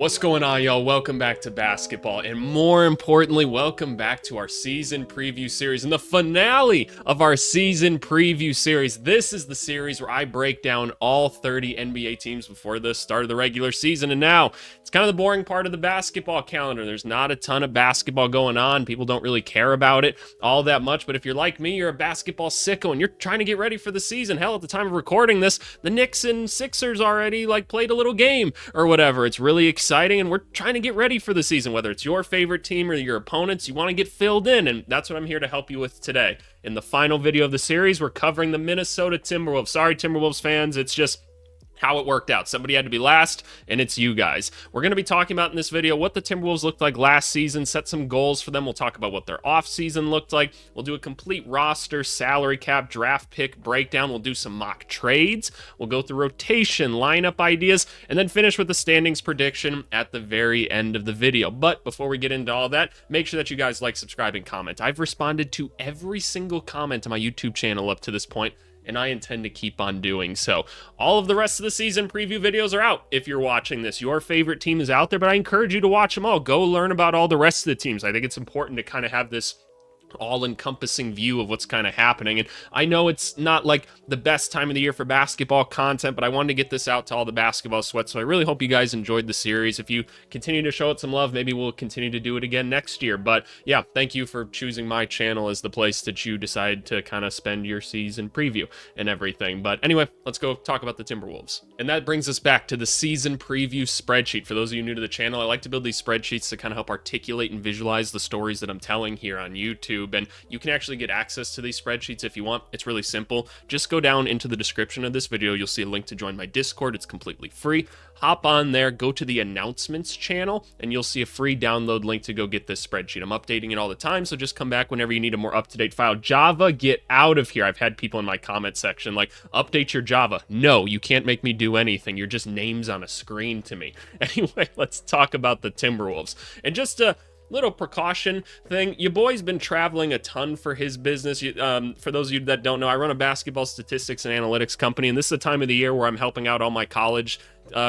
What's going on, y'all? Welcome back to basketball, and more importantly, welcome back to our season preview series and the finale of our season preview series. This is the series where I break down all 30 NBA teams before the start of the regular season, and now it's kind of the boring part of the basketball calendar. There's not a ton of basketball going on. People don't really care about it all that much, but if you're like me, you're a basketball sicko, and you're trying to get ready for the season. Hell, at the time of recording this, the Knicks and Sixers already played a little game or whatever. It's really exciting, and we're trying to get ready for the season. Whether it's your favorite team or your opponents, you want to get filled in, and that's what I'm here to help you with today. In the final video of the series, we're covering the Minnesota Timberwolves. Sorry, Timberwolves fans, it's just how it worked out. Somebody had to be last, and it's you guys. We're going to be talking about in this video what the Timberwolves looked like last season, set some goals for them. We'll talk about what their offseason looked like. We'll do a complete roster, salary cap, draft pick breakdown. We'll do some mock trades. We'll go through rotation, lineup ideas, and then finish with the standings prediction at the very end of the video. But before we get into all that, make sure that you guys like, subscribe, and comment. I've responded to every single comment on my YouTube channel up to this point, and I intend to keep on doing so. All of the rest of the season preview videos are out if you're watching this. Your favorite team is out there, but I encourage you to watch them all. Go learn about all the rest of the teams. I think it's important to kind of have this all-encompassing view of what's kind of happening. And I know it's not like the best time of the year for basketball content, but I wanted to get this out to all the basketball sweats, so I really hope you guys enjoyed the series. If you continue to show it some love, maybe we'll continue to do it again next year. But yeah, thank you for choosing my channel as the place that you decide to kind of spend your season preview and everything. But anyway, let's go talk about the Timberwolves. And that brings us back to the season preview spreadsheet. For those of you new to the channel, I like to build these spreadsheets to kind of help articulate and visualize the stories that I'm telling here on YouTube. And you can actually get access to these spreadsheets if you want. It's really simple. Just go down into the description of this video. You'll see a link to join my Discord. It's completely free. Hop on there, go to the announcements channel, and you'll see a free download link to go get this spreadsheet. I'm updating it all the time, so just come back whenever you need a more up-to-date file. Java, get out of here. I've had people in my comment section like, update your Java. No, you can't make me do anything. You're just names on a screen to me. Anyway, let's talk about the Timberwolves. And just a little precaution thing, your boy's been traveling a ton for his business. For those of you that don't know, I run a basketball statistics and analytics company, and this is the time of the year where I'm helping out all my college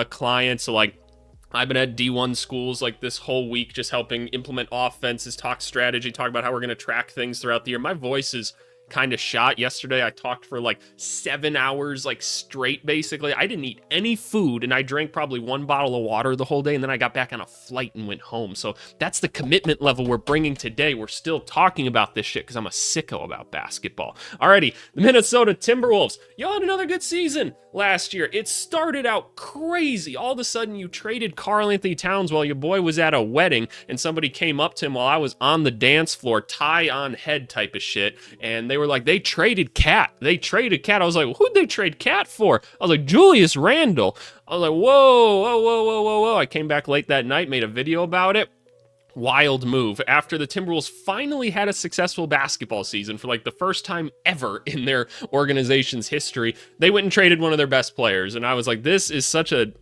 clients. So I've been at D1 schools this whole week, just helping implement offenses, talk strategy, talk about how we're going to track things throughout the year. My voice is kind of shot. Yesterday I talked for 7 hours straight. Basically, I didn't eat any food, and I drank probably 1 bottle of water the whole day, and then I got back on a flight and went home. So that's the commitment level we're bringing today. We're still talking about this shit because I'm a sicko about basketball. Alrighty, the Minnesota Timberwolves, y'all had another good season last year. It started out crazy. All of a sudden you traded Karl-Anthony Towns while your boy was at a wedding, and somebody came up to him while I was on the dance floor, tie on head type of shit, and they were like, they traded Cat. They traded Cat. I was like, who'd they trade Cat for? I was like, Julius Randle. I was like, whoa, whoa, whoa, whoa, whoa, whoa. I came back late that night, made a video about it. Wild move. After the Timberwolves finally had a successful basketball season for the first time ever in their organization's history, they went and traded one of their best players. And I was like, this is such a,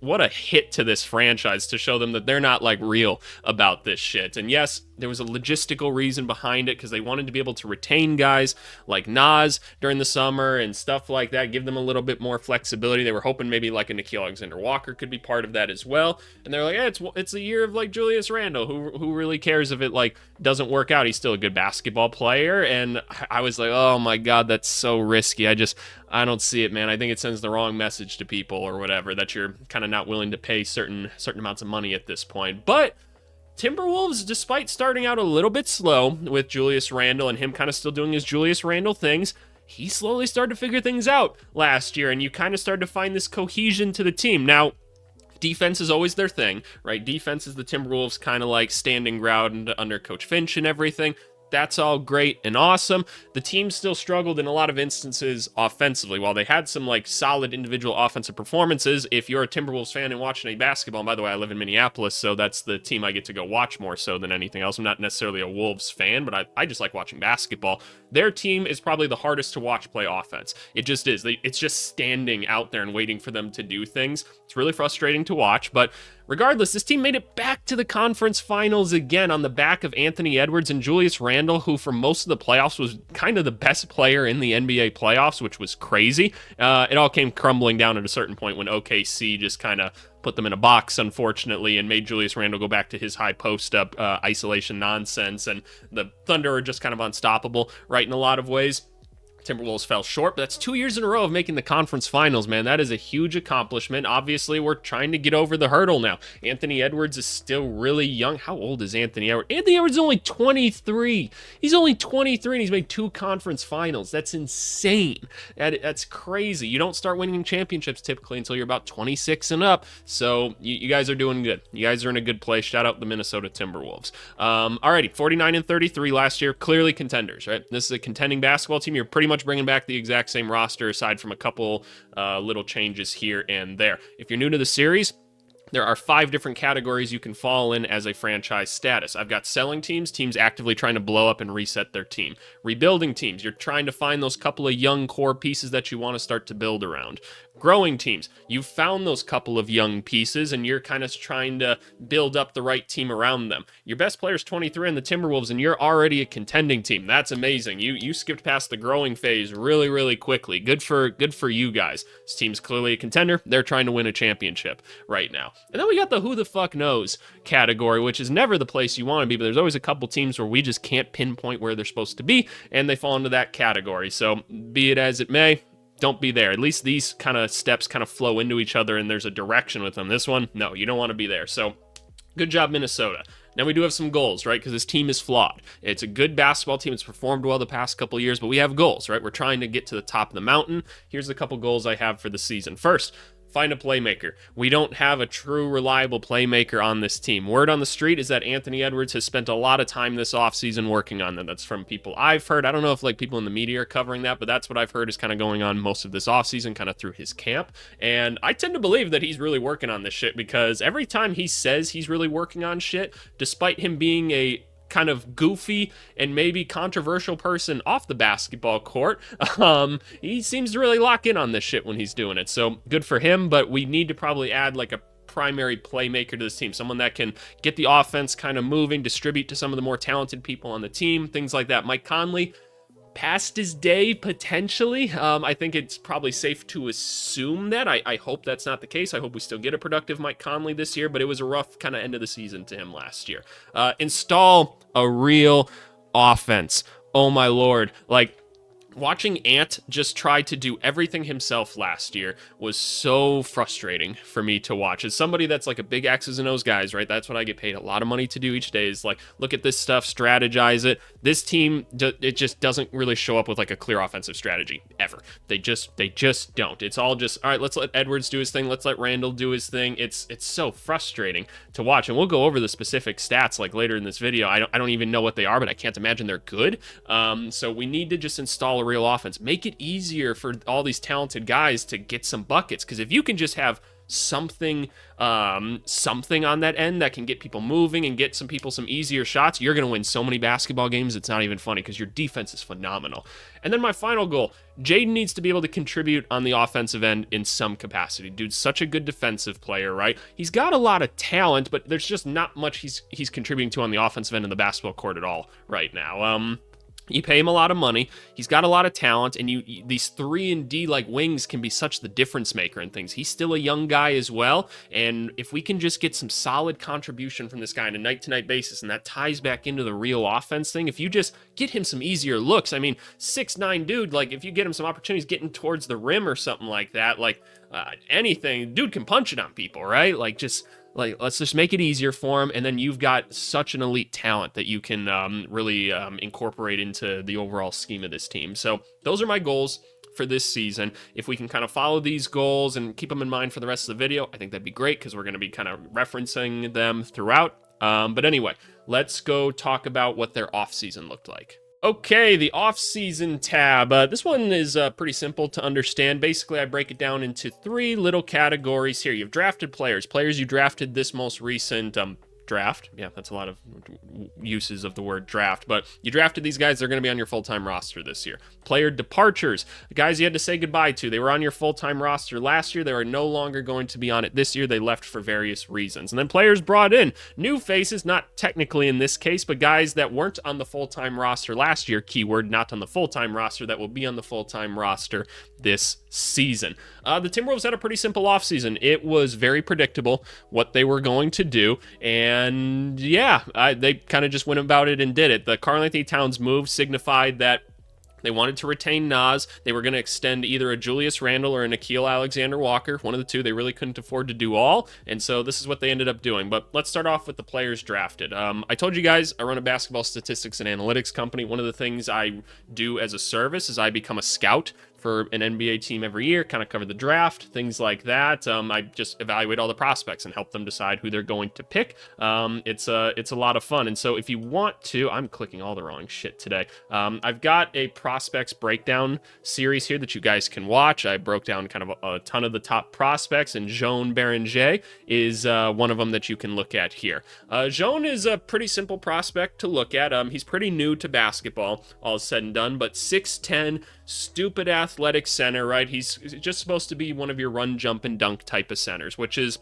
what a hit to this franchise to show them that they're not real about this shit. And yes, there was a logistical reason behind it because they wanted to be able to retain guys like Nas during the summer and stuff like that, give them a little bit more flexibility. They were hoping maybe a Nickeil Alexander-Walker could be part of that as well. And they're like, hey, it's a year of Julius Randle. Who really cares if it doesn't work out? He's still a good basketball player. And I was like, oh my God, that's so risky. I don't see it, man. I think it sends the wrong message to people or whatever, that you're kind of not willing to pay certain amounts of money at this point. But Timberwolves, despite starting out a little bit slow with Julius Randle and him kind of still doing his Julius Randle things, he slowly started to figure things out last year, and you kind of started to find this cohesion to the team. Now, defense is always their thing, right? Defense is the Timberwolves kind of standing ground under Coach Finch and everything. That's all great and awesome. The team still struggled in a lot of instances offensively. While they had some solid individual offensive performances, if you're a Timberwolves fan and watching any basketball, and by the way, I live in Minneapolis, so that's the team I get to go watch more so than anything else. I'm not necessarily a Wolves fan, but I just like watching basketball. Their team is probably the hardest to watch play offense. It just is. It's just standing out there and waiting for them to do things. It's really frustrating to watch, but regardless, this team made it back to the conference finals again on the back of Anthony Edwards and Julius Randle, who for most of the playoffs was kind of the best player in the NBA playoffs, which was crazy. It all came crumbling down at a certain point when OKC just kind of put them in a box, unfortunately, and made Julius Randle go back to his high post-up isolation nonsense, and the Thunder are just kind of unstoppable, right, in a lot of ways. Timberwolves fell short, but that's 2 years in a row of making the conference finals, man. That is a huge accomplishment. Obviously, we're trying to get over the hurdle now. Anthony Edwards is still really young. How old is Anthony Edwards? Anthony Edwards is only 23. He's only 23, and he's made 2 conference finals. That's insane. That's crazy. You don't start winning championships typically until you're about 26 and up, so you guys are doing good. You guys are in a good place. Shout out the Minnesota Timberwolves. Alrighty, 49-33 last year. Clearly contenders, right? This is a contending basketball team. You're pretty much bringing back the exact same roster aside from a couple little changes here and there. If you're new to the series, there are 5 different categories you can fall in as a franchise status. I've got selling teams actively trying to blow up and reset their team. Rebuilding teams, you're trying to find those couple of young core pieces that you want to start to build around. Growing teams, you've found those couple of young pieces and you're kind of trying to build up the right team around them. Your best player is 23 in the Timberwolves and you're already a contending team. That's amazing. You skipped past the growing phase really, really quickly. Good for you guys. This team's clearly a contender. They're trying to win a championship right now. And then we got the who the fuck knows category, which is never the place you want to be, but there's always a couple teams where we just can't pinpoint where they're supposed to be, and they fall into that category. So be it as it may, don't be there. At least these kind of steps kind of flow into each other and there's a direction with them. This one, no, you don't want to be there. So good job, Minnesota. Now we do have some goals, right? Because this team is flawed. It's a good basketball team. It's performed well the past couple of years, but we have goals, right? We're trying to get to the top of the mountain. Here's a couple goals I have for the season. First, find a playmaker. We don't have a true, reliable playmaker on this team. Word on the street is that Anthony Edwards has spent a lot of time this offseason working on them. That's from people I've heard. I don't know if people in the media are covering that, but that's what I've heard is kind of going on most of this offseason, kind of through his camp. And I tend to believe that he's really working on this shit because every time he says he's really working on shit, despite him being a kind of goofy and maybe controversial person off the basketball court, he seems to really lock in on this shit when he's doing it. So good for him, but we need to probably add a primary playmaker to this team, someone that can get the offense kind of moving, distribute to some of the more talented people on the team, things like that. Mike Conley, past his day, potentially. I think it's probably safe to assume that. I hope that's not the case. I hope we still get a productive Mike Conley this year, but it was a rough kind of end of the season to him last year. Install a real offense. Oh my lord. Watching Ant just try to do everything himself last year was so frustrating for me to watch. As somebody that's a big X's and O's guys, right? That's what I get paid a lot of money to do each day is look at this stuff, strategize it. This team, it just doesn't really show up with a clear offensive strategy ever. They just don't. It's all just, all right, let's let Edwards do his thing. Let's let Randall do his thing. It's so frustrating to watch. And we'll go over the specific stats later in this video. I don't even know what they are, but I can't imagine they're good. So we need to just install a real offense. Make it easier for all these talented guys to get some buckets, because if you can just have something on that end that can get people moving and get some people some easier shots, you're going to win so many basketball games it's not even funny because your defense is phenomenal. And then my final goal, Jaden needs to be able to contribute on the offensive end in some capacity. Dude's such a good defensive player, right? He's got a lot of talent, but there's just not much he's contributing to on the offensive end in the basketball court at all right now. You pay him a lot of money. He's got a lot of talent, and these 3-and-D wings can be such the difference maker and things. He's still a young guy as well, and if we can just get some solid contribution from this guy on a night-to-night basis, and that ties back into the real offense thing, if you just get him some easier looks, 6'9" dude, if you get him some opportunities getting towards the rim or something like that, anything, dude can punch it on people, right? Let's just make it easier for him, and then you've got such an elite talent that you can really incorporate into the overall scheme of this team. So those are my goals for this season. If we can kind of follow these goals and keep them in mind for the rest of the video, I think that'd be great because we're going to be kind of referencing them throughout. But anyway, let's go talk about what their offseason looked like. Okay, the off-season tab. This one is pretty simple to understand. Basically, I break it down into 3 little categories here. You've drafted players you drafted this most recent draft. Yeah, that's a lot of uses of the word draft, but you drafted these guys. They're going to be on your full-time roster this year. Player departures, the guys you had to say goodbye to. They were on your full-time roster last year. They are no longer going to be on it this year. They left for various reasons. And then players brought in, new faces, not technically in this case, but guys that weren't on the full-time roster last year, keyword not on the full-time roster, that will be on the full-time roster this season. The Timberwolves had a pretty simple offseason. It was very predictable what they were going to do, and yeah, they kind of just went about it and did it. The Karl-Anthony Towns move signified that they wanted to retain Nas. They were going to extend either a Julius Randle or a Nickeil Alexander-Walker, one of the two. They really couldn't afford to do all, and so this is what they ended up doing. But let's start off with the players drafted. I told you guys I run a basketball statistics and analytics company. One of the things I do as a service is I become a scout for an NBA team every year, kind of cover the draft, things like that. I just evaluate all the prospects and help them decide who they're going to pick. It's a lot of fun. And so if you want to, I'm clicking all the wrong shit today. I've got a prospects breakdown series here that you guys can watch. I broke down kind of a ton of the top prospects, and Joan Beranger is one of them that you can look at here. Joan is a pretty simple prospect to look at. He's pretty new to basketball, all said and done, but 6'10", stupid athletic center, right? He's just supposed to be one of your run, jump, and dunk type of centers, which is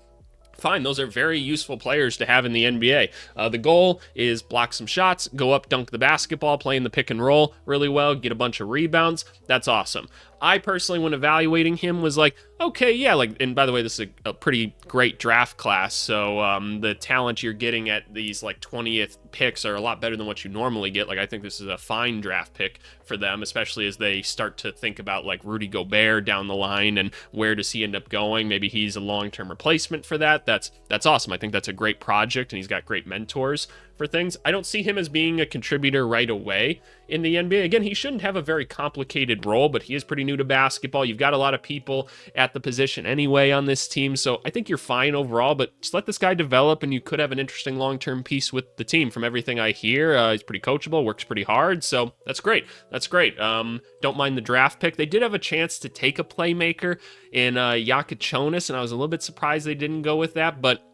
fine. Those are very useful players to have in the NBA. The goal is block some shots, go up, dunk the basketball, play in the pick and roll really well, get a bunch of rebounds. That's awesome. I personally, when evaluating him, was like, okay, yeah, like, and by the way, this is a pretty great draft class, so the talent you're getting at these, like, 20th picks are a lot better than what you normally get. Like, I think this is a fine draft pick for them, especially as they start to think about, like, Rudy Gobert down the line, and where does he end up going? Maybe he's a long-term replacement for that. That's awesome. I think that's a great project, and he's got great mentors for things. I don't see him as being a contributor right away in the NBA. Again, he shouldn't have a very complicated role, but he is pretty new to basketball. You've got a lot of people at the position anyway on this team, so I think you're fine overall, but just let this guy develop, and you could have an interesting long-term piece with the team. From everything I hear, he's pretty coachable, works pretty hard, so that's great. That's great. Don't mind the draft pick. They did have a chance to take a playmaker in Yakachonis, and I was a little bit surprised they didn't go with that, but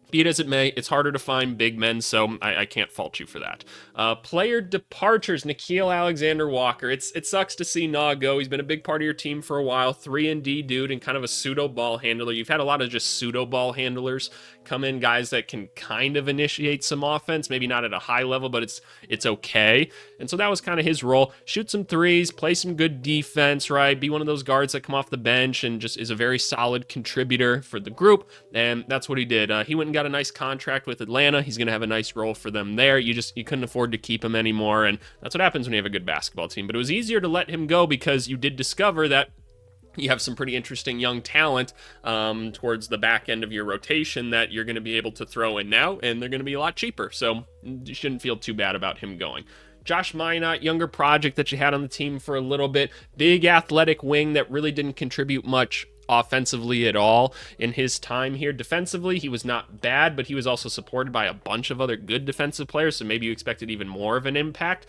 be it as it may, it's harder to find big men, so I can't fault you for that. Player departures, Nickeil Alexander-Walker. It sucks to see Nah go. He's been a big part of your team for a while. 3-and-D dude and kind of a pseudo ball handler. You've had a lot of just pseudo ball handlers come in, guys that can kind of initiate some offense, maybe not at a high level, but it's okay. And so that was kind of his role. Shoot some threes, play some good defense, right? Be one of those guards that come off the bench and just is a very solid contributor for the group, and that's what he did. He went and got a nice contract with Atlanta. He's going to have a nice role for them there. You couldn't afford to keep him anymore, and that's what happens when you have a good basketball team. But it was easier to let him go because you did discover that you have some pretty interesting young talent towards the back end of your rotation that you're going to be able to throw in now, and they're going to be a lot cheaper. So you shouldn't feel too bad about him going. Josh Minot, younger project that you had on the team for a little bit. Big athletic wing that really didn't contribute much offensively at all in his time here. Defensively, he was not bad, but he was also supported by a bunch of other good defensive players, so maybe you expected even more of an impact.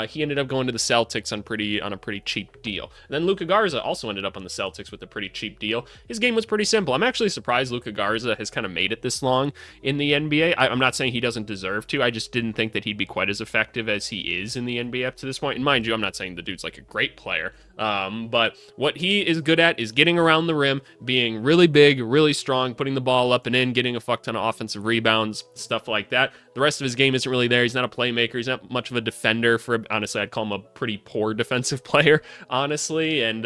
He ended up going to the Celtics on a pretty cheap deal. And then Luka Garza also ended up on the Celtics with a pretty cheap deal. His game was pretty simple. I'm actually surprised Luka Garza has kind of made it this long in the NBA. I'm not saying he doesn't deserve to. I just didn't think that he'd be quite as effective as he is in the NBA up to this point. And mind you, I'm not saying the dude's like a great player, but what he is good at is getting around the rim, being really big, really strong, putting the ball up and in, getting a fuck ton of offensive rebounds, stuff like that. The rest of his game isn't really there. He's not a playmaker. He's not much of a defender. Honestly, I'd call him a pretty poor defensive player, honestly, and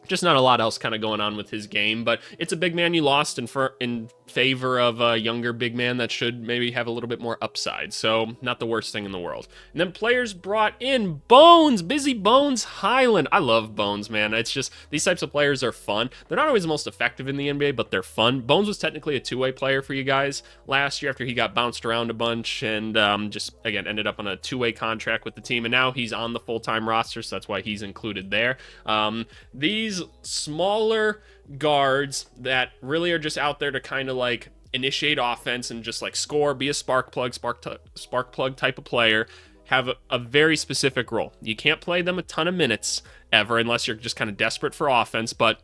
just not a lot else kind of going on with his game. But it's a big man you lost in favor of a younger big man that should maybe have a little bit more upside. So not the worst thing in the world. And then players brought in Bones, Busy Bones Highland. I love Bones, man. It's just these types of players are fun. They're not always the most effective in the NBA, but they're fun. Bones was technically a two-way player for you guys last year after he got bounced around a bunch and just, again, ended up on a two-way contract with the team. And now he's on the full-time roster, so that's why he's included there. These smaller guards that really are just out there to kind of like initiate offense and just like score, be a spark plug type of player, have a very specific role. You can't play them a ton of minutes ever unless you're just kind of desperate for offense, but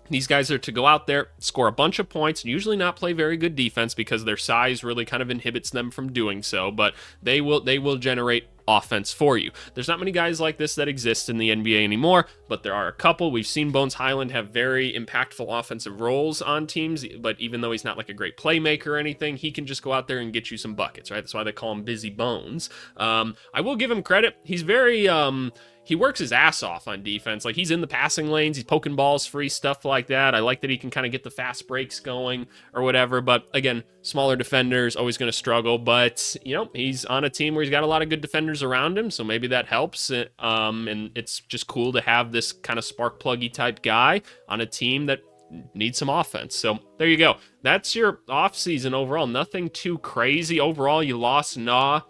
These guys are to go out there, score a bunch of points, and usually not play very good defense because their size really kind of inhibits them from doing so, but they will generate offense for you. There's not many guys like this that exist in the NBA anymore, but there are a couple. We've seen Bones Highland have very impactful offensive roles on teams, but even though he's not like a great playmaker or anything, he can just go out there and get you some buckets, right? That's why they call him Busy Bones. I will give him credit. He's very... he works his ass off on defense. Like, he's in the passing lanes, he's poking balls free, stuff like that. I like that he can kind of get the fast breaks going or whatever. But again, smaller defenders, always going to struggle. But, you know, he's on a team where he's got a lot of good defenders around him, so maybe that helps. And it's just cool to have this kind of spark pluggy type guy on a team that needs some offense. So there you go. That's your offseason overall. Nothing too crazy. Overall, you lost Nah.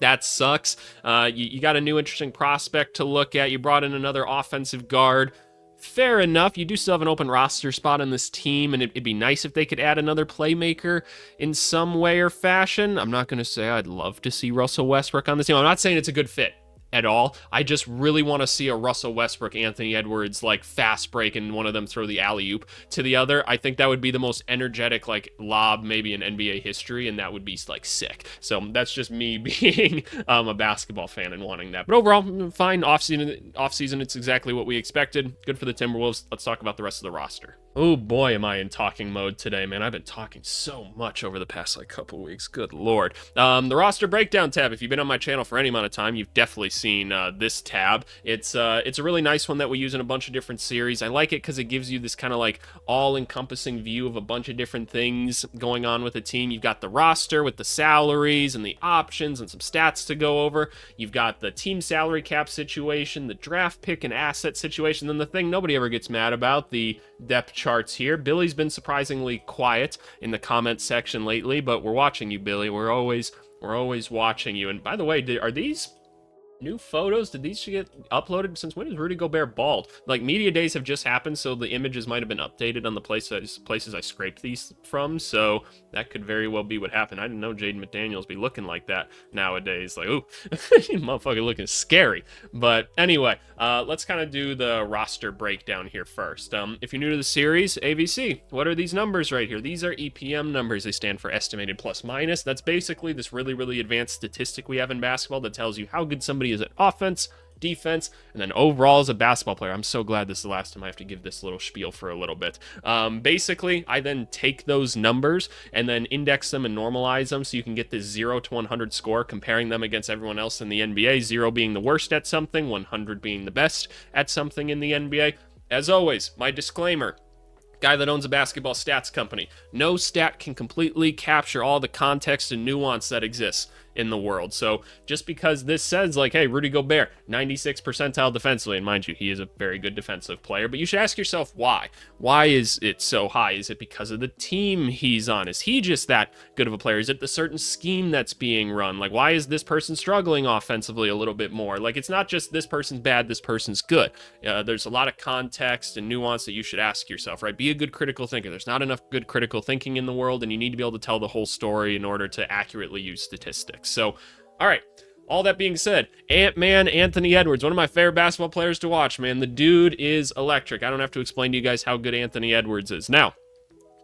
That sucks. You got a new interesting prospect to look at. You brought in another offensive guard. Fair enough. You do still have an open roster spot on this team, and it'd be nice if they could add another playmaker in some way or fashion. I'm not going to say I'd love to see Russell Westbrook on this team. I'm not saying it's a good fit at all. I just really want to see a Russell Westbrook, Anthony Edwards, like, fast break and one of them throw the alley-oop to the other. I think that would be the most energetic, like, lob maybe in NBA history, and that would be, like, sick. So that's just me being a basketball fan and wanting that. But overall, fine. Off-season, it's exactly what we expected. Good for the Timberwolves. Let's talk about the rest of the roster. Oh boy, am I in talking mode today, man. I've been talking so much over the past, like, couple weeks. Good lord. The roster breakdown tab. If you've been on my channel for any amount of time, you've definitely seen this tab. It's a really nice one that we use in a bunch of different series. I like it because it gives you this kind of like all-encompassing view of a bunch of different things going on with the team. You've got the roster with the salaries and the options and some stats to go over. You've got the team salary cap situation, the draft pick and asset situation, then the thing nobody ever gets mad about, the depth charts here. Billy's been surprisingly quiet in the comment section lately, but we're watching you, Billy. We're always watching you. And by the way, are these new photos? Did these get uploaded? Since when is Rudy Gobert bald? Like, media days have just happened, so the images might have been updated on the places I scraped these from, so that could very well be what happened. I didn't know Jaden McDaniels be looking like that nowadays. Like, ooh, motherfucker looking scary. But anyway, let's kind of do the roster breakdown here first. If you're new to the series, AVC, what are these numbers right here? These are EPM numbers. They stand for estimated plus minus. That's basically this really, really advanced statistic we have in basketball that tells you how good somebody is at offense, defense, and then overall as a basketball player. I'm so glad this is the last time I have to give this little spiel for a little bit. Basically, I then take those numbers and then index them and normalize them so you can get this 0 to 100 score, comparing them against everyone else in the NBA, 0 being the worst at something, 100 being the best at something in the NBA. As always, my disclaimer: guy that owns a basketball stats company. No stat can completely capture all the context and nuance that exists in the world. So just because this says, like, hey, Rudy Gobert, 96th percentile defensively, and mind you, he is a very good defensive player, but you should ask yourself why. Why is it so high? Is it because of the team he's on? Is he just that good of a player? Is it the certain scheme that's being run? Like, why is this person struggling offensively a little bit more? Like, it's not just this person's bad, this person's good. There's a lot of context and nuance that you should ask yourself, right? Be a good critical thinker. There's not enough good critical thinking in the world, and you need to be able to tell the whole story in order to accurately use statistics. So, all right, all that being said, Ant-Man Anthony Edwards, one of my favorite basketball players to watch, man. The dude is electric. I don't have to explain to you guys how good Anthony Edwards is. Now,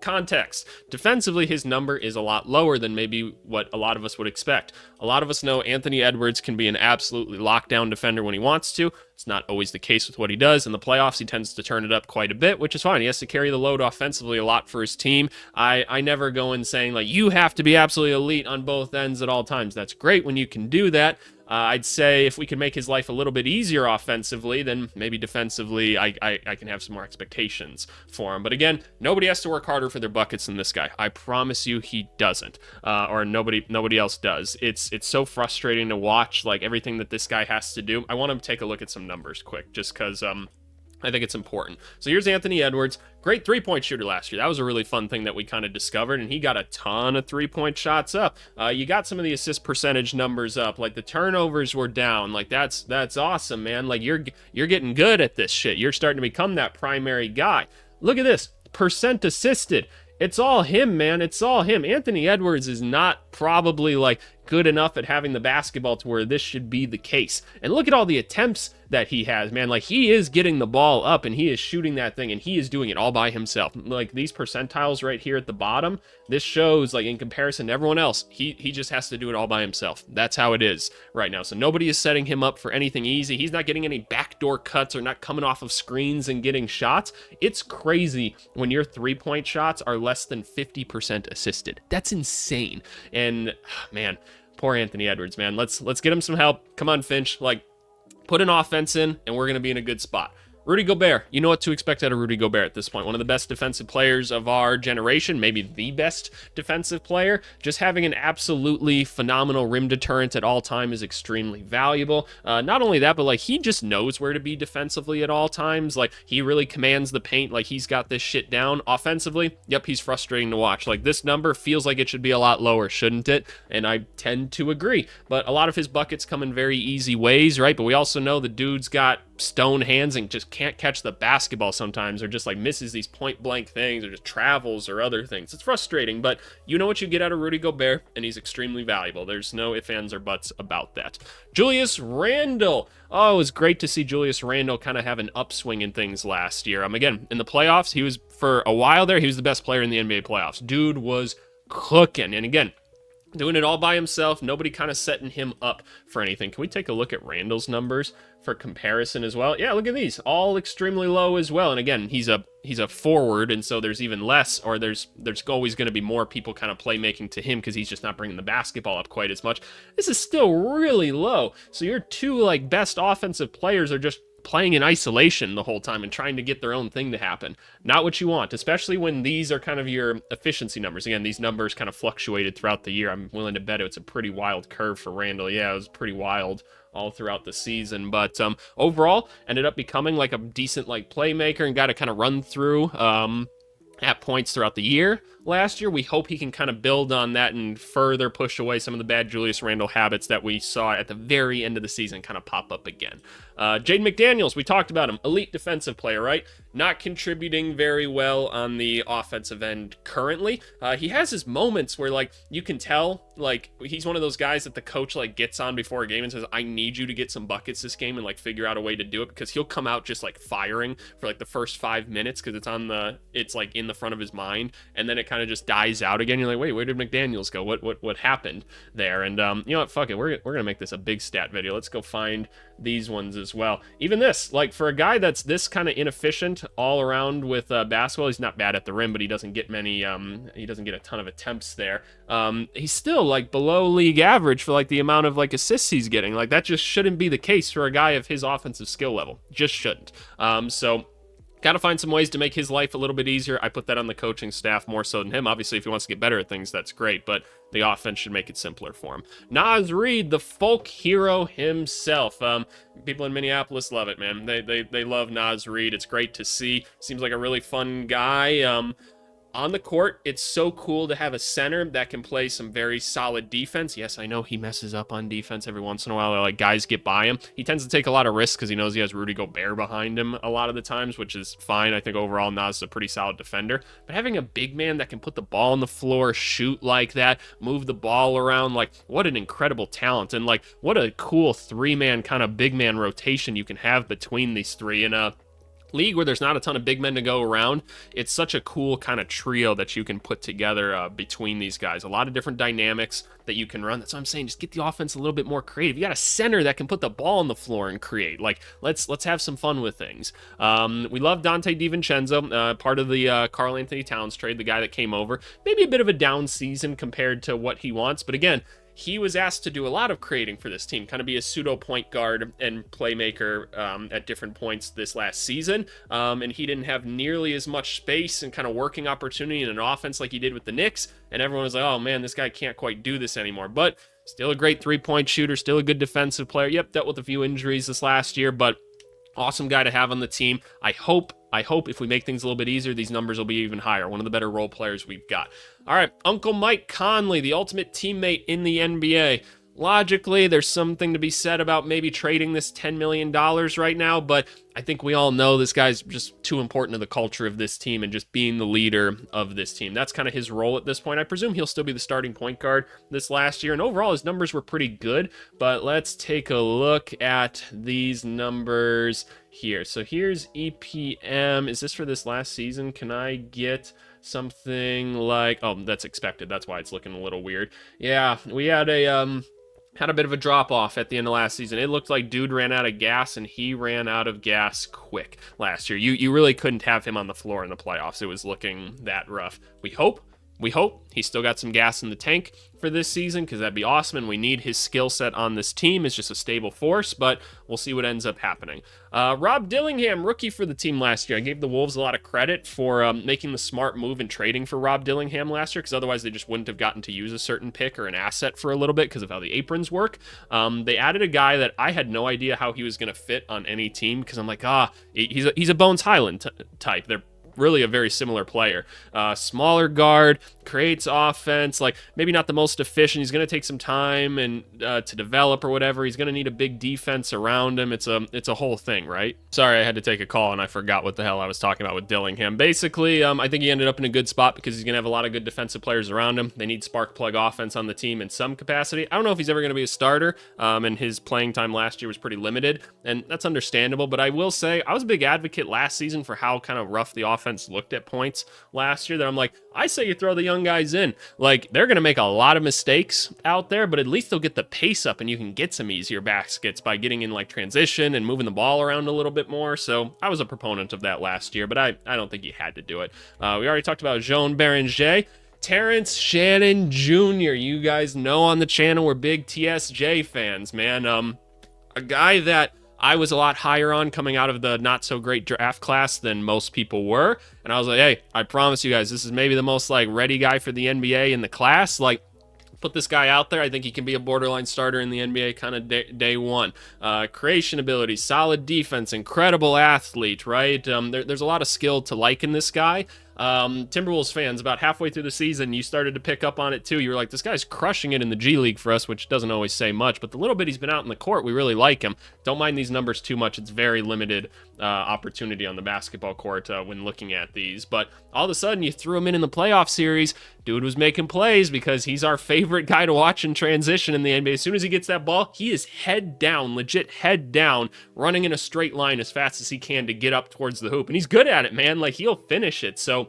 context. Defensively, his number is a lot lower than maybe what a lot of us would expect. A lot of us know Anthony Edwards can be an absolutely lockdown defender when he wants to. It's not always the case with what he does. In the playoffs, he tends to turn it up quite a bit, which is fine. He has to carry the load offensively a lot for his team. I never go in saying, like, you have to be absolutely elite on both ends at all times. That's great when you can do that. I'd say if we could make his life a little bit easier offensively, then maybe defensively I can have some more expectations for him. But again, nobody has to work harder for their buckets than this guy. I promise you he doesn't, or nobody else does. It's so frustrating to watch, like, everything that this guy has to do. I want to take a look at some numbers quick, just because I think it's important. So here's Anthony Edwards. Great three-point shooter last year. That was a really fun thing that we kind of discovered, and he got a ton of three-point shots up. You got some of the assist percentage numbers up. Like, the turnovers were down. Like, that's awesome, man. Like, you're getting good at this shit. You're starting to become that primary guy. Look at this. Percent assisted. It's all him, man. It's all him. Anthony Edwards is not probably, like, good enough at having the basketball to where this should be the case. And look at all the attempts that he has, man. Like, he is getting the ball up and he is shooting that thing and he is doing it all by himself. Like, these percentiles right here at the bottom, this shows, like, in comparison to everyone else, he just has to do it all by himself. That's how it is right now. So nobody is setting him up for anything easy. He's not getting any backdoor cuts or not coming off of screens and getting shots. It's crazy when your three-point shots are less than 50% assisted. That's insane. And man, poor Anthony Edwards, man. Let's get him some help. Come on, Finch. Like, put an offense in, and we're going to be in a good spot. Rudy Gobert, you know what to expect out of Rudy Gobert at this point. One of the best defensive players of our generation, maybe the best defensive player. Just having an absolutely phenomenal rim deterrent at all time is extremely valuable. Not only that, but like, he just knows where to be defensively at all times. Like, he really commands the paint. Like, he's got this shit down. Offensively, yep, he's frustrating to watch. Like, this number feels like it should be a lot lower, shouldn't it? And I tend to agree. But a lot of his buckets come in very easy ways, right? But we also know the dude's got stone hands and just can't catch the basketball sometimes, or just like misses these point blank things, or just travels or other things. It's frustrating, but you know what you get out of Rudy Gobert, and he's extremely valuable. There's no ifs, ands, or buts about that. Julius Randle. Oh, it was great to see Julius Randle kind of have an upswing in things last year. Again, in the playoffs, he was, for a while there, he was the best player in the NBA playoffs. Dude was cooking. And again, doing it all by himself, nobody kind of setting him up for anything. Can we take a look at Randall's numbers for comparison as well? Yeah, look at these, all extremely low as well. And again, he's a forward, and so there's even less, or there's always going to be more people kind of playmaking to him because he's just not bringing the basketball up quite as much. This is still really low. So your two like best offensive players are just playing in isolation the whole time and trying to get their own thing to happen. Not what you want, especially when these are kind of your efficiency numbers. Again, these numbers kind of fluctuated throughout the year. I'm willing to bet it's a pretty wild curve for Randall. Yeah, it was pretty wild all throughout the season, but overall ended up becoming like a decent like playmaker and got to kind of run through at points throughout the year. Last year, we hope he can kind of build on that and further push away some of the bad Julius Randle habits that we saw at the very end of the season kind of pop up again. Jaden McDaniels, we talked about him. Elite defensive player, right? Not contributing very well on the offensive end currently. He has his moments where, like, you can tell, like, he's one of those guys that the coach, like, gets on before a game and says, I need you to get some buckets this game, and, like, figure out a way to do it, because he'll come out just, like, firing for, like, the first 5 minutes because it's, like, in the front of his mind, and then it kind of just dies out again. You're like, wait, where did McDaniels go? What happened there? And you know what? Fuck it. We're gonna make this a big stat video. Let's go find these ones as well. Even this, like, for a guy that's this kind of inefficient all around with basketball, he's not bad at the rim, but he doesn't get many. He doesn't get a ton of attempts there. He's still like below league average for like the amount of like assists he's getting. Like, that just shouldn't be the case for a guy of his offensive skill level. Just shouldn't. So. Got to find some ways to make his life a little bit easier. I put that on the coaching staff more so than him. Obviously, if he wants to get better at things, that's great, but the offense should make it simpler for him. Naz Reid, the folk hero himself. People in Minneapolis love it, man. They love Naz Reid. It's great to see. Seems like a really fun guy. On the court, it's so cool to have a center that can play some very solid defense. Yes, I know he messes up on defense every once in a while. Like, guys get by him. He tends to take a lot of risks because he knows he has Rudy Gobert behind him a lot of the times, which is fine. I think overall Naz is a pretty solid defender. But having a big man that can put the ball on the floor, shoot like that, move the ball around, like, what an incredible talent. And, like, what a cool three-man kind of big man rotation you can have between these three. And, league where there's not a ton of big men to go around, it's such a cool kind of trio that you can put together between these guys. A lot of different dynamics that you can run. That's what I'm saying. Just get the offense a little bit more creative. You got a center that can put the ball on the floor and create. Like, let's have some fun with things. We love Dante DiVincenzo, part of the Karl Anthony Towns trade, the guy that came over. Maybe a bit of a down season compared to what he wants, but again, he was asked to do a lot of creating for this team, kind of be a pseudo point guard and playmaker at different points this last season. And he didn't have nearly as much space and kind of working opportunity in an offense like he did with the Knicks. And everyone was like, oh man, this guy can't quite do this anymore. But still a great three-point shooter, still a good defensive player. Yep, dealt with a few injuries this last year, but awesome guy to have on the team. I hope if we make things a little bit easier, these numbers will be even higher. One of the better role players we've got. All right, Uncle Mike Conley, the ultimate teammate in the NBA. Logically, there's something to be said about maybe trading this $10 million right now, but I think we all know this guy's just too important to the culture of this team and just being the leader of this team. That's kind of his role at this point. I presume he'll still be the starting point guard this last year, and overall his numbers were pretty good, but let's take a look at these numbers here. So here's EPM. Is this for this last season? Can I get something like, oh, that's expected. That's why it's looking a little weird. Yeah, we had a bit of a drop off at the end of last season. It looked like dude ran out of gas, and he ran out of gas quick last year. You really couldn't have him on the floor in the playoffs. It was looking that rough. We hope he's still got some gas in the tank for this season, because that'd be awesome, and we need his skill set on this team. It's just a stable force, but we'll see what ends up happening. Rob Dillingham, rookie for the team last year. I gave the Wolves a lot of credit for making the smart move and trading for Rob Dillingham last year, because otherwise they just wouldn't have gotten to use a certain pick or an asset for a little bit because of how the aprons work. They added a guy that I had no idea how he was going to fit on any team, because I'm like, he's a Bones Highland type. They're really a very similar player. Smaller guard, creates offense, like maybe not the most efficient. He's going to take some time and to develop or whatever. He's going to need a big defense around him. It's a whole thing, right? Sorry, I had to take a call and I forgot what the hell I was talking about with Dillingham. Basically, I think he ended up in a good spot because he's going to have a lot of good defensive players around him. They need spark plug offense on the team in some capacity. I don't know if he's ever going to be a starter, and his playing time last year was pretty limited, and that's understandable, but I will say I was a big advocate last season for how kind of rough the offense looked at points last year, that I'm like, I say you throw the young guys in. Like, they're going to make a lot of mistakes out there, but at least they'll get the pace up and you can get some easier baskets by getting in like transition and moving the ball around a little bit more. So I was a proponent of that last year, but I don't think he had to do it. We already talked about Jean Beranger. Terrence Shannon Jr. You guys know on the channel we're big TSJ fans, man. A guy that I was a lot higher on coming out of the not so great draft class than most people were. And I was like, hey, I promise you guys, this is maybe the most like ready guy for the NBA in the class. Like, put this guy out there. I think he can be a borderline starter in the NBA kind of day one. Creation ability, solid defense, incredible athlete, right? There's a lot of skill to like in this guy. Timberwolves fans, about halfway through the season, you started to pick up on it too. You were like, this guy's crushing it in the G League for us, which doesn't always say much, but the little bit he's been out in the court, we really like him. Don't mind these numbers too much. It's very limited opportunity on the basketball court when looking at these, but all of a sudden you threw him in the playoff series. Dude was making plays because he's our favorite guy to watch in transition in the NBA. As soon as he gets that ball, he is head down, legit head down, running in a straight line as fast as he can to get up towards the hoop. And he's good at it, man. Like, he'll finish it. So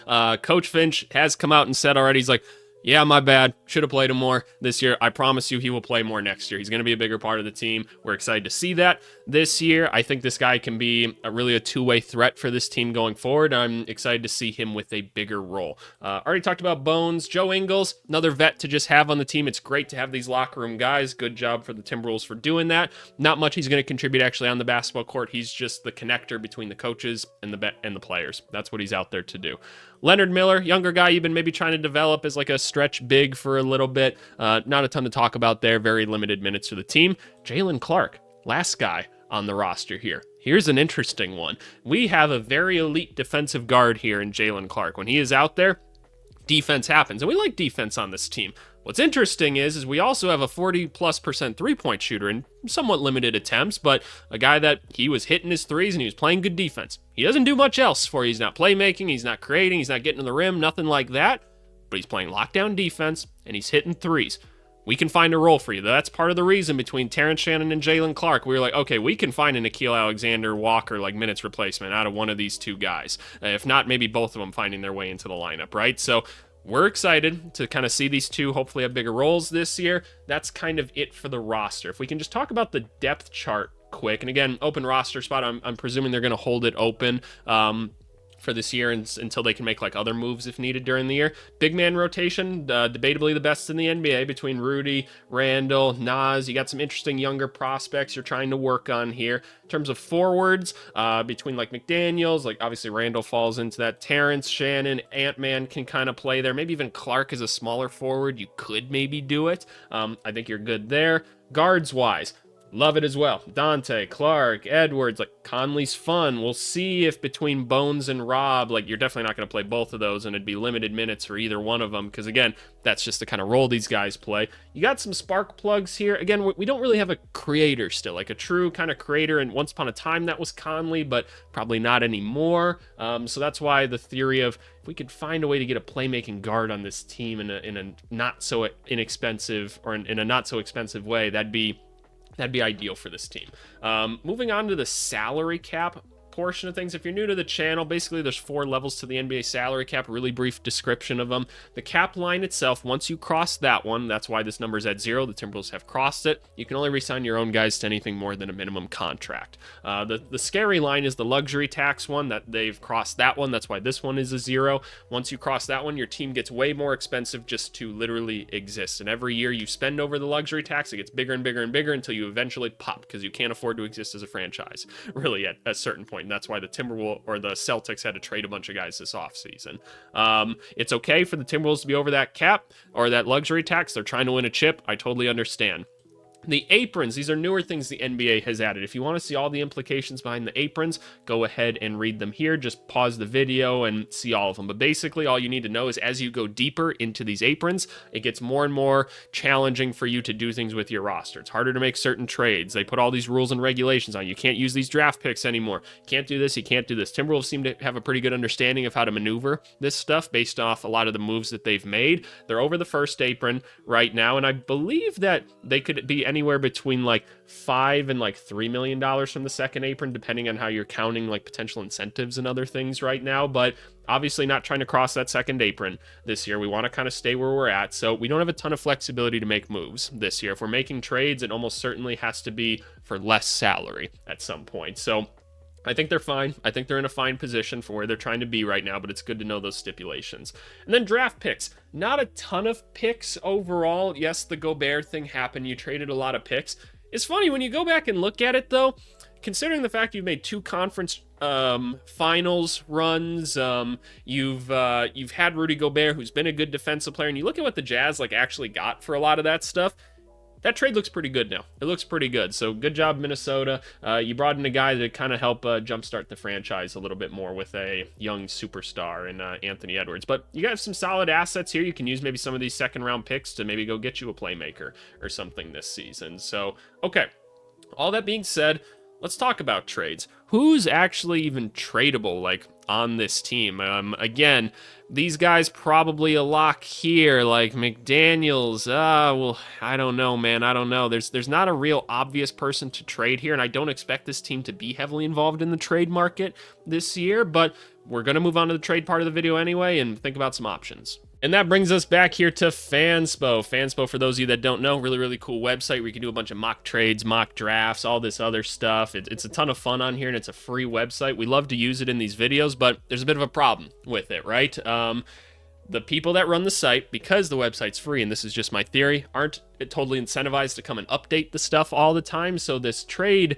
Coach Finch has come out and said already, he's like, yeah, my bad. Should have played him more this year. I promise you he will play more next year. He's going to be a bigger part of the team. We're excited to see that this year. I think this guy can be really a two-way threat for this team going forward. I'm excited to see him with a bigger role. Already talked about Bones. Joe Ingles, another vet to just have on the team. It's great to have these locker room guys. Good job for the Timberwolves for doing that. Not much he's going to contribute actually on the basketball court. He's just the connector between the coaches and the players. That's what he's out there to do. Leonard Miller, younger guy you've been maybe trying to develop as like a stretch big for a little bit. Not a ton to talk about there. Very limited minutes for the team. Jalen Clark, last guy on the roster here. Here's an interesting one. We have a very elite defensive guard here in Jalen Clark. When he is out there, defense happens. And we like defense on this team. What's interesting is we also have a 40+% three-point shooter in somewhat limited attempts, but a guy that he was hitting his threes and he was playing good defense. He doesn't do much else for you. He's not playmaking, he's not creating, he's not getting to the rim, nothing like that, but he's playing lockdown defense and he's hitting threes. We can find a role for you. That's part of the reason between Terrence Shannon and Jalen Clark. We were like, okay, we can find an Nickeil Alexander-Walker like minutes replacement out of one of these two guys. If not, maybe both of them finding their way into the lineup, right? So we're excited to kind of see these two hopefully have bigger roles this year. That's kind of it for the roster. If we can just talk about the depth chart quick, and again, open roster spot, I'm presuming they're going to hold it open for this year until they can make like other moves if needed during the year. Big man rotation, debatably the best in the NBA between Rudy, Randall, Nas. You got some interesting younger prospects you're trying to work on here. In terms of forwards, between like McDaniels, like obviously Randall falls into that. Terrence, Shannon, Ant-Man can kind of play there. Maybe even Clark is a smaller forward. You could maybe do it. I think you're good there. Guards wise, Love it as well. Dante, Clark, Edwards, like Conley's fun. We'll see if between Bones and Rob, like you're definitely not going to play both of those and it'd be limited minutes for either one of them because again, that's just the kind of role these guys play. You got some spark plugs here. Again, we don't really have a creator still, like a true kind of creator, and once upon a time that was Conley, but probably not anymore. So that's why the theory of if we could find a way to get a playmaking guard on this team in a not so inexpensive or in a not so expensive way, that'd be ideal for this team. Moving on to the salary cap portion of things. If you're new to the channel, basically there's 4 levels to the NBA salary cap, really brief description of them. The cap line itself, once you cross that one, that's why this number is at 0. The Timberwolves have crossed it. You can only re-sign your own guys to anything more than a minimum contract. The scary line is the luxury tax one, that they've crossed that one. That's why this one is a 0. Once you cross that one, your team gets way more expensive just to literally exist. And every year you spend over the luxury tax, it gets bigger and bigger and bigger until you eventually pop because you can't afford to exist as a franchise, really, at a certain point. And that's why the Timberwolves or the Celtics had to trade a bunch of guys this offseason. It's okay for the Timberwolves to be over that cap or that luxury tax. They're trying to win a chip. I totally understand. The aprons, these are newer things the NBA has added. If you want to see all the implications behind the aprons, go ahead and read them here. Just pause the video and see all of them. But basically, all you need to know is as you go deeper into these aprons, it gets more and more challenging for you to do things with your roster. It's harder to make certain trades. They put all these rules and regulations on. You can't use these draft picks anymore. You can't do this, you can't do this. Timberwolves seem to have a pretty good understanding of how to maneuver this stuff based off a lot of the moves that they've made. They're over the first apron right now, and I believe that they could be anywhere between like $5 and like $3 million from the second apron, depending on how you're counting like potential incentives and other things right now. But obviously not trying to cross that second apron this year. We want to kind of stay where we're at. So we don't have a ton of flexibility to make moves this year. If we're making trades, it almost certainly has to be for less salary at some point. So I think they're fine. I think they're in a fine position for where they're trying to be right now, but it's good to know those stipulations. And then draft picks. Not a ton of picks overall. Yes, the Gobert thing happened. You traded a lot of picks. It's funny, when you go back and look at it, though, considering the fact you've made 2 conference finals runs, you've had Rudy Gobert, who's been a good defensive player, and you look at what the Jazz like actually got for a lot of that stuff, that trade looks pretty good now. It looks pretty good. So good job, Minnesota. You brought in a guy to kind of help jumpstart the franchise a little bit more with a young superstar in Anthony Edwards. But you got some solid assets here. You can use maybe some of these second-round picks to maybe go get you a playmaker or something this season. So, okay. All that being said, let's talk about trades. Who's actually even tradable, like, on this team? Again, these guys probably a lock here, like McDaniels. Well, I don't know, man. I don't know. There's not a real obvious person to trade here, and I don't expect this team to be heavily involved in the trade market this year, but we're going to move on to the trade part of the video anyway and think about some options. And that brings us back here to Fanspo. Fanspo, for those of you that don't know, really, really cool website where you can do a bunch of mock trades, mock drafts, all this other stuff. It's a ton of fun on here, and it's a free website. We love to use it in these videos, but there's a bit of a problem with it, right? The people that run the site, because the website's free, and this is just my theory, aren't totally incentivized to come and update the stuff all the time. So this trade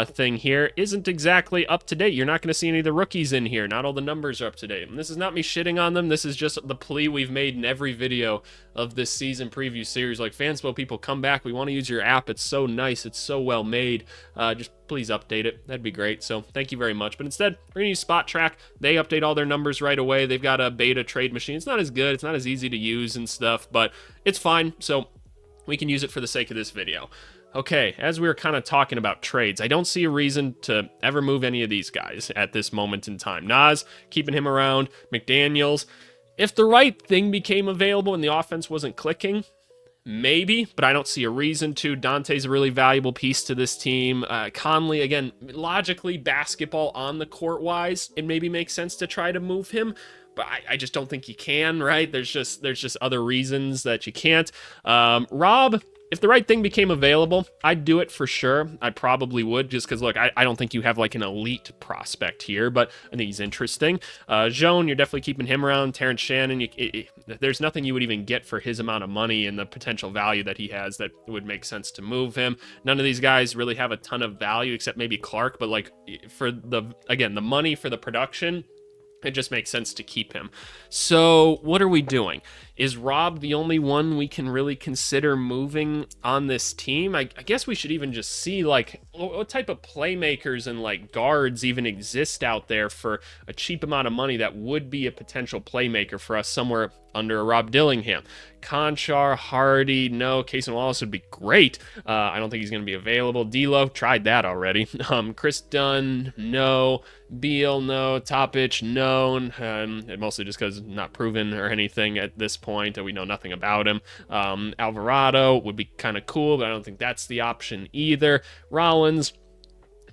thing here isn't exactly up to date. You're not going to see any of the rookies in here. Not all the numbers are up to date. And this is not me shitting on them. This is just the plea we've made in every video of this season preview series. Like, Fanspo people, come back. We want to use your app. It's so nice. It's so well made. Just please update it. That'd be great. So thank you very much. But instead, we're going to use Spot Track. They update all their numbers right away. They've got a beta trade machine. It's not as good. It's not as easy to use and stuff, but it's fine. So we can use it for the sake of this video. Okay, as we were kind of talking about trades, I don't see a reason to ever move any of these guys at this moment in time. Nas, keeping him around. McDaniels. If the right thing became available and the offense wasn't clicking, maybe, but I don't see a reason to. Dante's a really valuable piece to this team. Conley, again, logically, basketball on the court-wise, it maybe makes sense to try to move him, but I just don't think you can, right? There's just other reasons that you can't. Rob, if the right thing became available, I'd do it for sure. I probably would, just because, look, I don't think you have like an elite prospect here, but I think he's interesting. Joan, you're definitely keeping him around. Terrence Shannon, there's nothing you would even get for his amount of money and the potential value that he has that would make sense to move him. None of these guys really have a ton of value except maybe Clark, but like for the money for the production, it just makes sense to keep him. So what are we doing? Is Rob the only one we can really consider moving on this team? I guess we should even just see like what type of playmakers and like guards even exist out there for a cheap amount of money that would be a potential playmaker for us somewhere under a Rob Dillingham. Conchar, Hardy, no. Casey Wallace would be great. I don't think he's going to be available. D'Lo, tried that already. Chris Dunn, no. Beal, no. Topic, no. Mostly just because not proven or anything at this point. We know nothing about him. Alvarado would be kind of cool, but I don't think that's the option either. Rollins,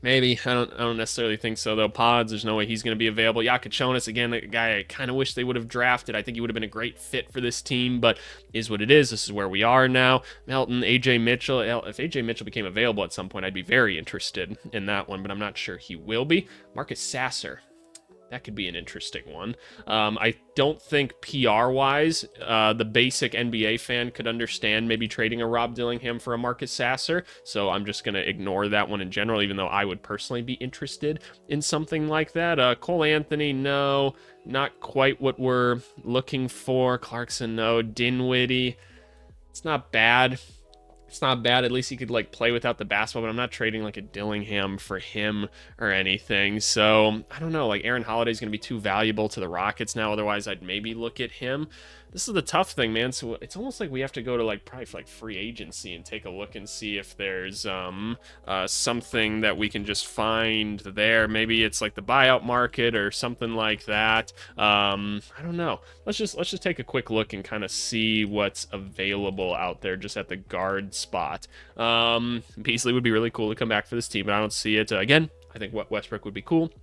maybe. I don't necessarily think so, though. Pods, there's no way he's going to be available. Yakachonis, again, a guy I kind of wish they would have drafted. I think he would have been a great fit for this team, but is what it is. This is where we are now. Melton, AJ Mitchell. If AJ Mitchell became available at some point, I'd be very interested in that one, but I'm not sure he will be. Marcus Sasser. That could be an interesting one. I don't think PR-wise, the basic NBA fan could understand maybe trading a Rob Dillingham for a Marcus Sasser, so I'm just going to ignore that one in general, even though I would personally be interested in something like that. Cole Anthony, no. Not quite what we're looking for. Clarkson, no. Dinwiddie, it's not bad. It's not bad. At least he could like play without the basketball, but I'm not trading like a Dillingham for him or anything. So I don't know. Like Aaron Holiday's going to be too valuable to the Rockets now. Otherwise, I'd maybe look at him. This is the tough thing, man. So it's almost like we have to go to like probably like free agency and take a look and see if there's something that we can just find there. Maybe it's like the buyout market or something like that. I don't know. Let's just take a quick look and kind of see what's available out there just at the guard spot. Beasley would be really cool to come back for this team, but I don't see it. Again, I think Westbrook would be cool.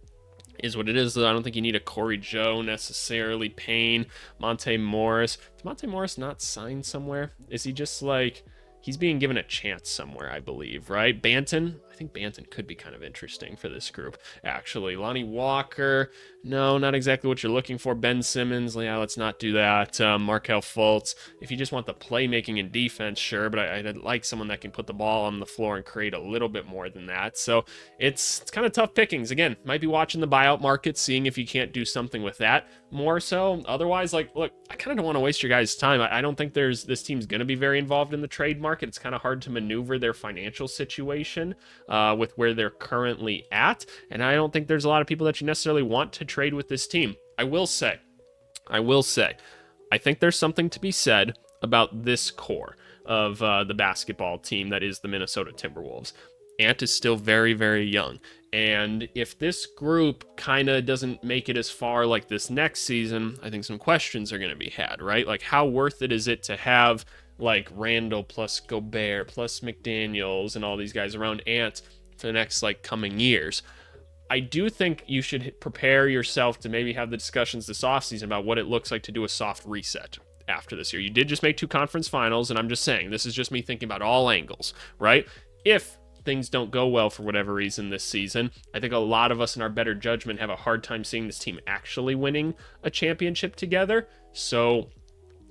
Is what it is. I don't think you need a Corey Joe necessarily. Payne, Monte Morris. Did Monte Morris not sign somewhere? Is he just like... He's being given a chance somewhere, I believe, right? Banton? I think Banton could be kind of interesting for this group, actually. Lonnie Walker? No, not exactly what you're looking for. Ben Simmons? Yeah, let's not do that. Markelle Fultz. If you just want the playmaking and defense, sure, but I'd like someone that can put the ball on the floor and create a little bit more than that. So it's kind of tough pickings. Again, might be watching the buyout market, seeing if you can't do something with that more so. Otherwise, like, look, I kind of don't want to waste your guys' time. I don't think this team's going to be very involved in the trade market. It's kind of hard to maneuver their financial situation with where they're currently at, and I don't think there's a lot of people that you necessarily want to trade with this team. I will say, I think there's something to be said about this core of the basketball team that is the Minnesota Timberwolves. Ant is still very, very young. And if this group kind of doesn't make it as far like this next season, I think some questions are going to be had, right? Like, how worth it is it to have like Randall plus Gobert plus McDaniels and all these guys around Ant for the next like coming years? I do think you should prepare yourself to maybe have the discussions this offseason about what it looks like to do a soft reset after this year. You did just make 2 conference finals, and I'm just saying, this is just me thinking about all angles, right? If things don't go well for whatever reason this season, I think a lot of us in our better judgment have a hard time seeing this team actually winning a championship together. So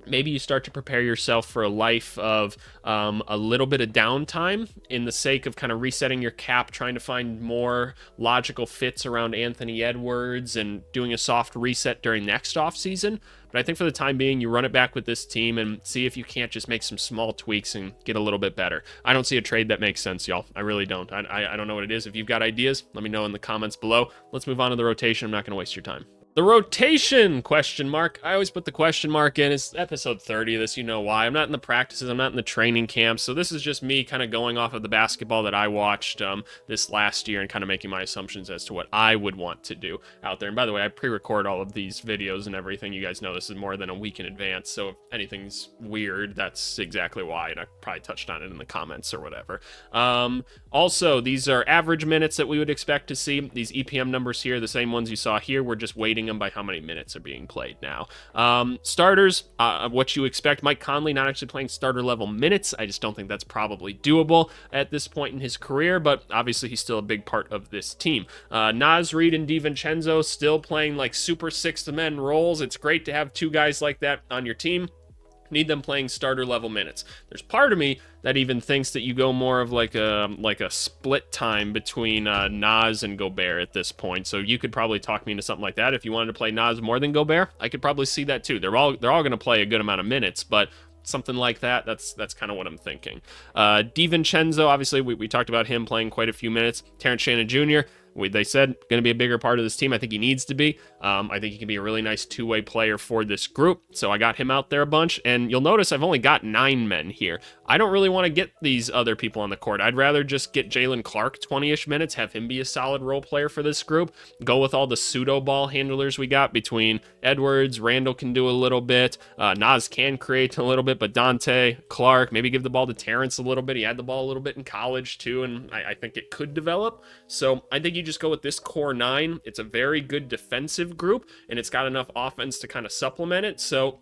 maybe you start to prepare yourself for a life of a little bit of downtime in the sake of kind of resetting your cap, trying to find more logical fits around Anthony Edwards and doing a soft reset during next offseason. But I think for the time being, you run it back with this team and see if you can't just make some small tweaks and get a little bit better. I don't see a trade that makes sense, y'all. I really don't. I don't know what it is. If you've got ideas, let me know in the comments below. Let's move on to the rotation. I'm not going to waste your time. The rotation, question mark. I always put the question mark in. It's episode 30 of this, you know why. I'm not in the practices. I'm not in the training camps. So this is just me kind of going off of the basketball that I watched this last year and kind of making my assumptions as to what I would want to do out there. And by the way, I pre-record all of these videos and everything. You guys know this is more than a week in advance. So if anything's weird, that's exactly why. And I probably touched on it in the comments or whatever. Also, these are average minutes that we would expect to see. These EPM numbers here, the same ones you saw here. We're just weighting them by how many minutes are being played now. Starters, what you expect. Mike Conley not actually playing starter level minutes. I just don't think that's probably doable at this point in his career, but obviously he's still a big part of this team. Naz Reid and DiVincenzo still playing like super sixth men roles. It's great to have 2 guys like that on your team. Need them playing starter level minutes. There's part of me that even thinks that you go more of like a split time between Nas and Gobert at this point. So you could probably talk me into something like that. If you wanted to play Nas more than Gobert, I could probably see that too. They're all going to play a good amount of minutes, but something like that, that's kind of what I'm thinking. DiVincenzo, obviously we talked about him playing quite a few minutes. Terrence Shannon Jr., they said going to be a bigger part of this team. I think he needs to be. I think he can be a really nice two-way player for this group. So I got him out there a bunch. And you'll notice I've only got 9 men here. I don't really want to get these other people on the court. I'd rather just get Jalen Clark 20-ish minutes, have him be a solid role player for this group, go with all the pseudo ball handlers we got between Edwards, Randall can do a little bit, Nas can create a little bit, but Dante, Clark, maybe give the ball to Terrence a little bit. He had the ball a little bit in college too, and I think it could develop. So I think you just go with this core 9. It's a very good defensive group, and it's got enough offense to kind of supplement it, so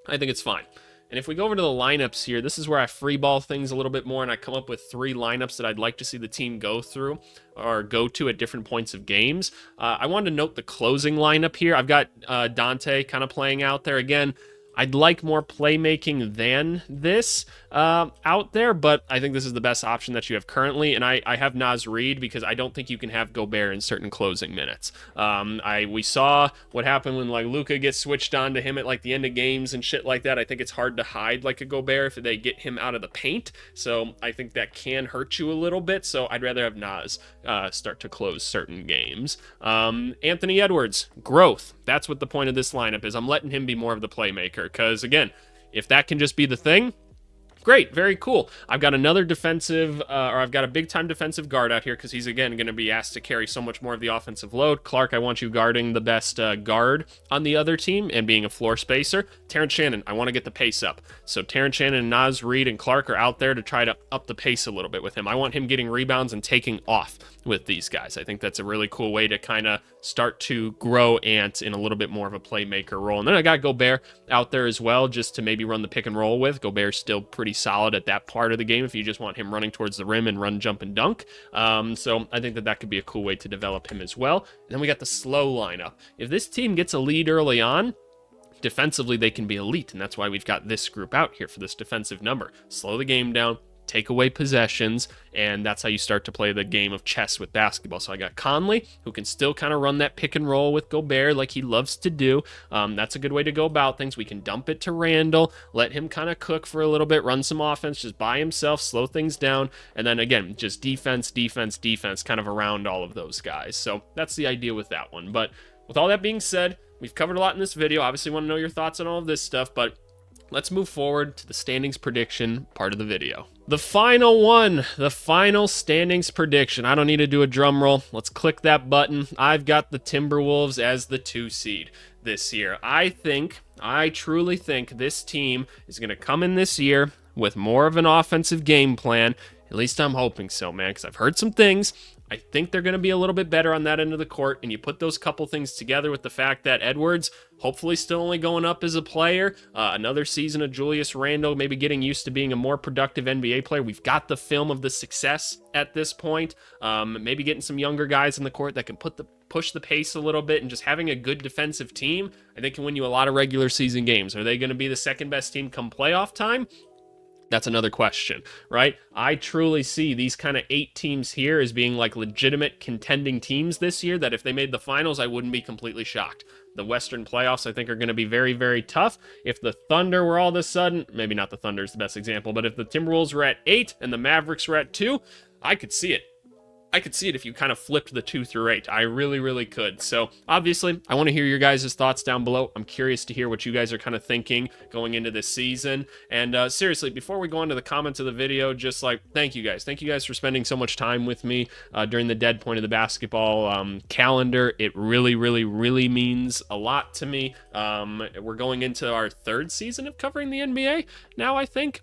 I think it's fine. And if we go over to the lineups here, this is where I free ball things a little bit more, and I come up with 3 lineups that I'd like to see the team go through or go to at different points of games. I wanted to note the closing lineup here. I've got Dante kind of playing out there. Again, I'd like more playmaking than this out there, but I think this is the best option that you have currently, and I have Naz Reid because I don't think you can have Gobert in certain closing minutes. We saw what happened when like Luka gets switched on to him at like the end of games and shit like that. I think it's hard to hide like a Gobert if they get him out of the paint, so I think that can hurt you a little bit, so I'd rather have Naz start to close certain games. Anthony Edwards, growth. That's what the point of this lineup is. I'm letting him be more of the playmaker because, again, if that can just be the thing, great, very cool. I've got another defensive, or I've got a big-time defensive guard out here because he's, again, going to be asked to carry so much more of the offensive load. Clark, I want you guarding the best guard on the other team and being a floor spacer. Terrence Shannon, I want to get the pace up. So Terrence Shannon and Naz Reid and Clark are out there to try to up the pace a little bit with him. I want him getting rebounds and taking off with these guys. I think that's a really cool way to kind of start to grow Ant in a little bit more of a playmaker role. And then I got Gobert out there as well, just to maybe run the pick and roll with. Gobert's still pretty solid at that part of the game if you just want him running towards the rim and run, jump, and dunk. So I think that could be a cool way to develop him as well. And then we got the slow lineup. If this team gets a lead early on, defensively they can be elite, and that's why we've got this group out here for this defensive number. Slow the game down, take away possessions, and that's how you start to play the game of chess with basketball. So I got Conley, who can still kind of run that pick and roll with Gobert like he loves to do. That's a good way to go about things. We can dump it to Randall, let him kind of cook for a little bit, run some offense just by himself, slow things down, and then again, just defense, defense, defense kind of around all of those guys. So that's the idea with that one. But with all that being said, we've covered a lot in this video. Obviously want to know your thoughts on all of this stuff, but let's move forward to the standings prediction part of the video. The final one, the final standings prediction. I don't need to do a drum roll. Let's click that button. I've got the Timberwolves as the 2 seed this year. I truly think this team is going to come in this year with more of an offensive game plan. At least I'm hoping so, man, because I've heard some things. I think they're going to be a little bit better on that end of the court, and you put those couple things together with the fact that Edwards, hopefully still only going up as a player, another season of Julius Randle, maybe getting used to being a more productive NBA player. We've got the film of the success at this point, maybe getting some younger guys in the court that can push the pace a little bit, and just having a good defensive team, I think can win you a lot of regular season games. Are they going to be the second best team come playoff time? That's another question, right? I truly see these kind of 8 teams here as being like legitimate contending teams this year, that if they made the finals, I wouldn't be completely shocked. The Western playoffs, I think, are going to be very, very tough. If the Thunder were all of a sudden, maybe not the Thunder is the best example, but if the Timberwolves were at 8 and the Mavericks were at 2, I could see it. I could see it if you kind of flipped the 2 through 8. I really, really could. So obviously, I want to hear your guys' thoughts down below. I'm curious to hear what you guys are kind of thinking going into this season. And seriously, before we go into the comments of the video, just like, thank you guys. Thank you guys for spending so much time with me during the dead point of the basketball calendar. It really, really, really means a lot to me. We're going into our 3rd season of covering the NBA now, I think.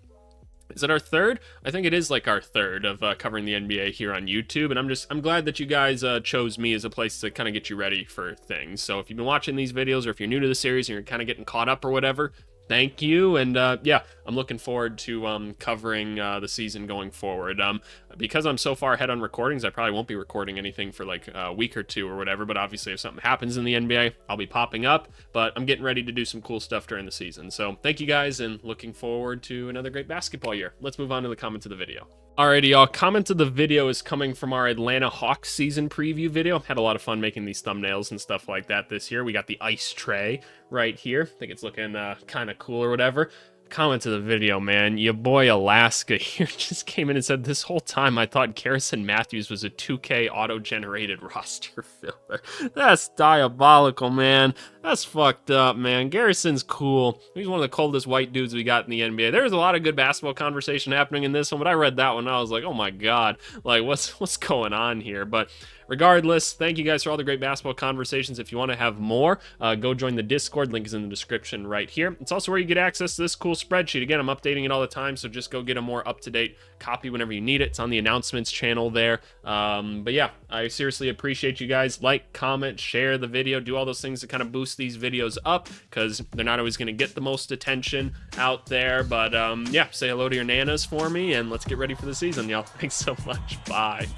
Is it our 3rd? I think it is like our 3rd of covering the NBA here on YouTube, and I'm glad that you guys chose me as a place to kind of get you ready for things. So if you've been watching these videos, or if you're new to the series and you're kind of getting caught up or whatever, thank you. And yeah, I'm looking forward to covering the season going forward. Because I'm so far ahead on recordings, I probably won't be recording anything for like a week or two or whatever. But obviously, if something happens in the NBA, I'll be popping up. But I'm getting ready to do some cool stuff during the season. So thank you guys, and looking forward to another great basketball year. Let's move on to the comments of the video. Alrighty, y'all. Comment of the video is coming from our Atlanta Hawks season preview video. Had a lot of fun making these thumbnails and stuff like that this year. We got the ice tray right here. I think it's looking kind of cool or whatever. Comment to the video, man. Your boy Alaska here just came in and said, this whole time I thought Garrison Matthews was a 2K auto-generated roster filler. That's diabolical, man. That's fucked up, man. Garrison's cool. He's one of the coldest white dudes we got in the NBA. There was a lot of good basketball conversation happening in this one, but I read that one and I was like, oh my god, like what's going on here? But regardless, thank you guys for all the great basketball conversations. If you want to have more, go join the Discord. Link is in the description right here. It's also where you get access to this cool spreadsheet. Again, I'm updating it all the time, so just go get a more up-to-date copy whenever you need it. It's on the announcements channel there. But yeah, I seriously appreciate you guys. Like, comment, share the video, do all those things to kind of boost these videos up, because they're not always going to get the most attention out there. But yeah, say hello to your nanas for me, and let's get ready for the season, y'all. Thanks so much. Bye.